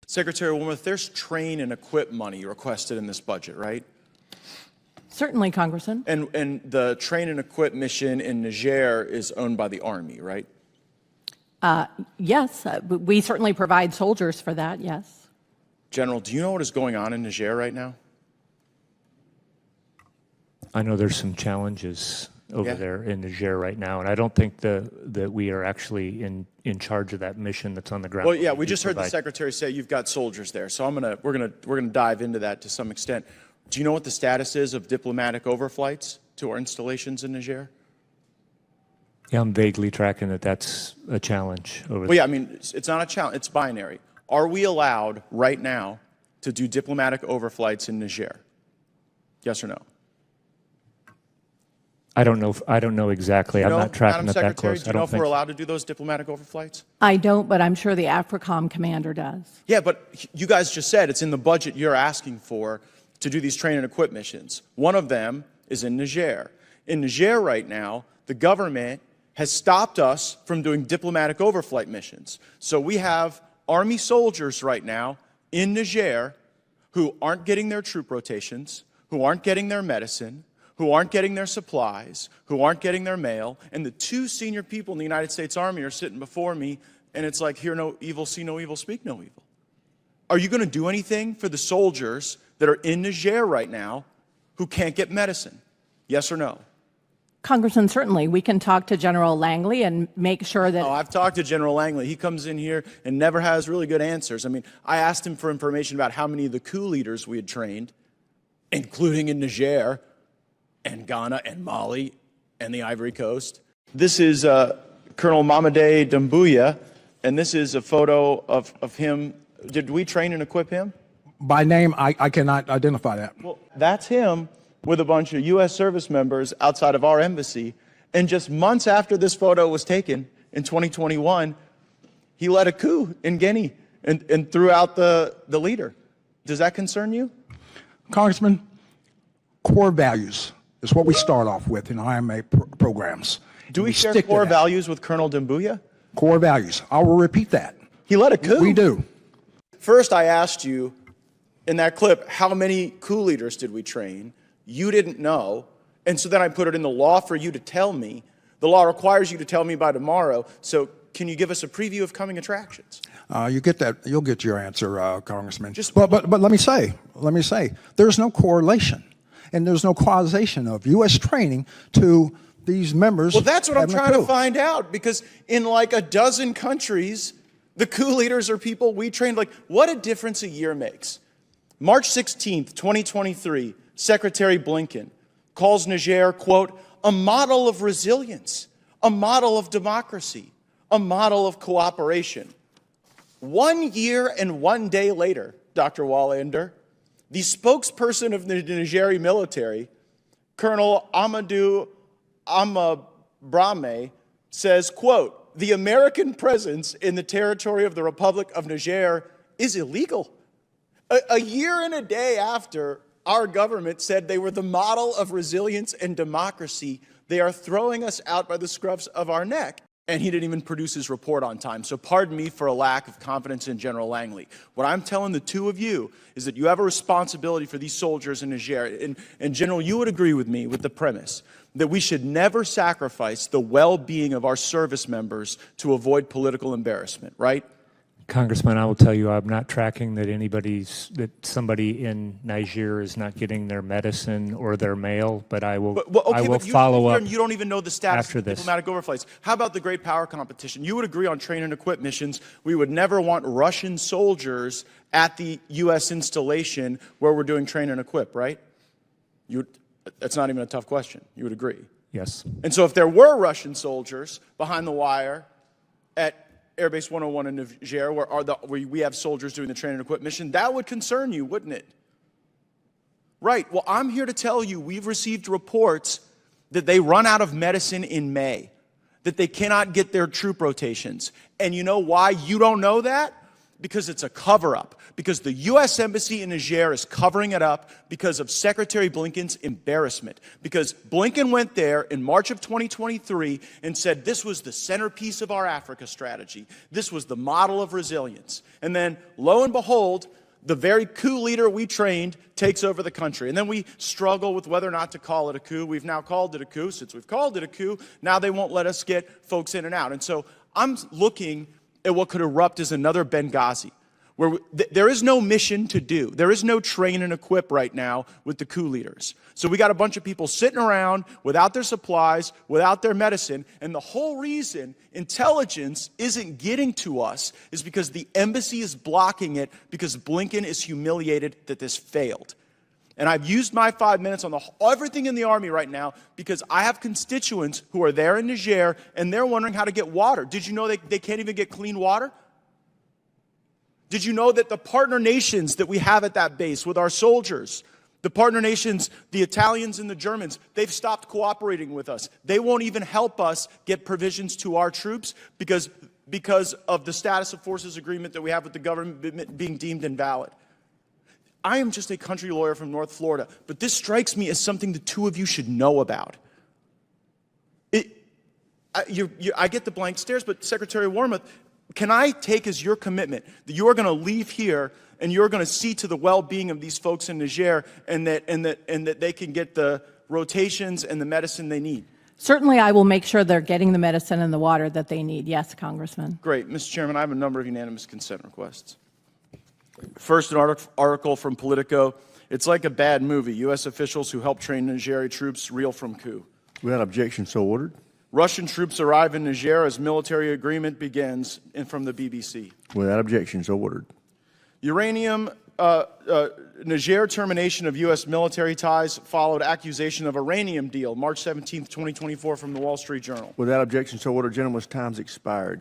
Secretary Wilmoth, there's train and equip money requested in this budget, right? Certainly, Congressman. And the train and equip mission in Niger is owned by the Army, right? Yes, we certainly provide soldiers for that, yes. General, do you know what is going on in Niger right now? I know there's some challenges over there in Niger right now, and I don't think that we are actually in charge of that mission that's on the ground. Well, yeah, we just heard the Secretary say you've got soldiers there, so we're gonna dive into that to some extent. Do you know what the status is of diplomatic overflights to our installations in Niger? Yeah, I'm vaguely tracking that that's a challenge over there. Well, yeah, I mean, it's not a challenge, it's binary. Are we allowed right now to do diplomatic overflights in Niger? Yes or no? I don't know exactly. I'm not tracking it that close. Do you know if we're allowed to do those diplomatic overflights? I don't, but I'm sure the AFRICOM commander does. Yeah, but you guys just said it's in the budget you're asking for to do these train and equip missions. One of them is in Niger. In Niger right now, the government has stopped us from doing diplomatic overflight missions. So we have Army soldiers right now in Niger who aren't getting their troop rotations, who aren't getting their medicine, who aren't getting their supplies, who aren't getting their mail, and the two senior people in the United States Army are sitting before me, and it's like, hear no evil, see no evil, speak no evil. Are you going to do anything for the soldiers that are in Niger right now who can't get medicine? Yes or no? Congressman, certainly. We can talk to General Langley and make sure that... Oh, I've talked to General Langley. He comes in here and never has really good answers. I mean, I asked him for information about how many of the coup leaders we had trained, including in Niger, and Ghana, and Mali, and the Ivory Coast. This is Colonel Mamadi Doumbouya, and this is a photo of him. Did we train and equip him? By name, I cannot identify that. Well, that's him with a bunch of U.S. service members outside of our embassy. And just months after this photo was taken, in 2021, he led a coup in Guinea and threw out the leader. Does that concern you? Congressman, core values is what we start off with in IMA programs. Do we share core values with Colonel Doumbouya? Core values. I will repeat that. He led a coup. We do. First, I asked you in that clip, how many coup leaders did we train? You didn't know. And so then I put it in the law for you to tell me. The law requires you to tell me by tomorrow. So can you give us a preview of coming attractions? You get that. You'll get your answer, Congressman. But let me say, there's no correlation. And there's no causation of U.S. training to these members. Well, that's what I'm trying to find out, because in like a dozen countries, the coup leaders are people we trained. Like, what a difference a year makes. March 16th, 2023, Secretary Blinken calls Niger, quote, a model of resilience, a model of democracy, a model of cooperation. 1 year and 1 day later, Dr. Wallander, the spokesperson of the Nigerian military, Colonel Amadou Amabrame, says, quote, the American presence in the territory of the Republic of Niger is illegal. A year and a day after our government said they were the model of resilience and democracy, they are throwing us out by the scruffs of our neck. And he didn't even produce his report on time. So pardon me for a lack of confidence in General Langley. What I'm telling the two of you is that you have a responsibility for these soldiers in Niger. And General, you would agree with me with the premise that we should never sacrifice the well-being of our service members to avoid political embarrassment, right? Congressman, I will tell you, I'm not tracking that somebody in Niger is not getting their medicine or their mail, but I will follow up. You don't even know the status after of this. Diplomatic overflights. How about the great power competition? You would agree on train and equip missions. We would never want Russian soldiers at the U.S. installation where we're doing train and equip, right? That's not even a tough question. You would agree? Yes. And so if there were Russian soldiers behind the wire at Airbase 101 in Niger, where we have soldiers doing the train and equip mission, that would concern you, wouldn't it? Right. Well, I'm here to tell you we've received reports that they run out of medicine in May, that they cannot get their troop rotations. And you know why you don't know that? because it's a cover-up, because the U.S. Embassy in Niger is covering it up because of Secretary Blinken's embarrassment. Because Blinken went there in March of 2023 and said this was the centerpiece of our Africa strategy. This was the model of resilience. And then, lo and behold, the very coup leader we trained takes over the country. And then we struggle with whether or not to call it a coup. We've now called it a coup. Since we've called it a coup, now they won't let us get folks in and out. And so I'm looking at what could erupt as another Benghazi, where there is no mission to do. There is no train and equip right now with the coup leaders. So we got a bunch of people sitting around without their supplies, without their medicine, and the whole reason intelligence isn't getting to us is because the embassy is blocking it because Blinken is humiliated that this failed. And I've used my 5 minutes on everything in the Army right now because I have constituents who are there in Niger, and they're wondering how to get water. Did you know they can't even get clean water? Did you know that the partner nations that we have at that base with our soldiers, the partner nations, the Italians and the Germans, they've stopped cooperating with us. They won't even help us get provisions to our troops because of the status of forces agreement that we have with the government being deemed invalid. I am just a country lawyer from North Florida, but this strikes me as something the two of you should know about. I get the blank stares, but Secretary Wormuth, can I take as your commitment that you are going to leave here and you're going to see to the well-being of these folks in Niger and that they can get the rotations and the medicine they need? Certainly, I will make sure they're getting the medicine and the water that they need. Yes, Congressman. Great. Mr. Chairman, I have a number of unanimous consent requests. First, an article from Politico. It's like a bad movie. U.S. officials who helped train Nigeri troops reel from coup. Without objection, so ordered. Russian troops arrive in Niger as military agreement begins, and from the BBC. Without objection, so ordered. Uranium, Niger termination of U.S. military ties followed accusation of uranium deal, March 17, 2024, from the Wall Street Journal. Without objection, so ordered. Gentleman's time's expired.